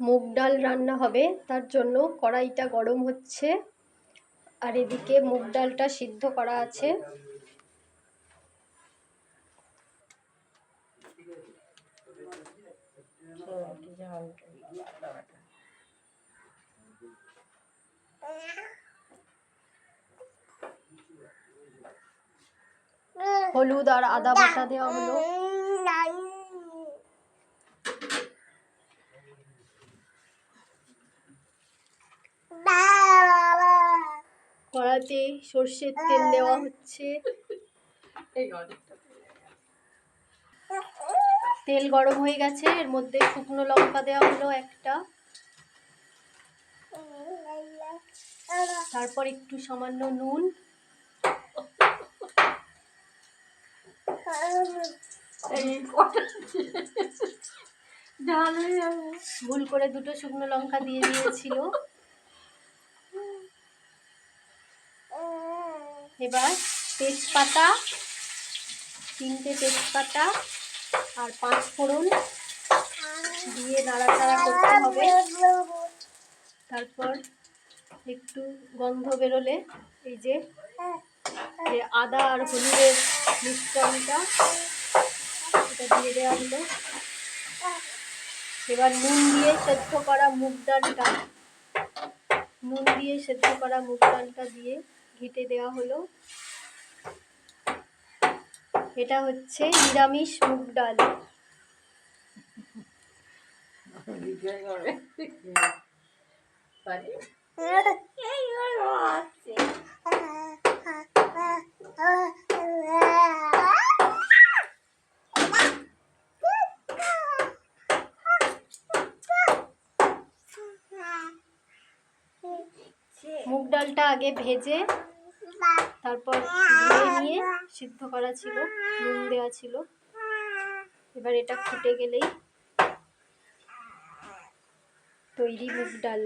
মুগ ডাল রান্না হবে, তার জন্য কড়াইটা গরম হচ্ছে আর এদিকে মুগ ডালটা সিদ্ধ করা আছে। হলুদ আর আদা বাটা দেওয়া হলো। কড়াতে সর্ষের তেল দেওয়া হচ্ছে। তেল গরম হয়ে গেছে, এর মধ্যে শুকনো লঙ্কা দেওয়া হলো একটা, তারপর একটু সামান্য নুন, ভুল করে দুটো শুকনো লঙ্কা দিয়ে দিয়েছিল। এবার তেজপাতা, 3টে তেজপাতা আর 5 ফোড়ন দিয়ে নাড়াচাড়া করতে হবে। তারপর একটু গন্ধ বেরোলে এই যে আদা আর হলুদের মিশ্রণটা এটা দিয়ে দেওয়া হলো। এবার নুন দিয়ে সেদ্ধ করা মুগ ডালটা দিয়ে ঘেঁটে দেওয়া হলো। এটা হচ্ছে নিরামিষ মুগ ডাল। মুগ ডালটা আগে ভেজে তারপর ধুয়ে নিয়ে সিদ্ধ করা ছিল, নুন দেওয়া ছিল। এবার এটা ফুটে গেলেই তৈরি মুগ ডাল।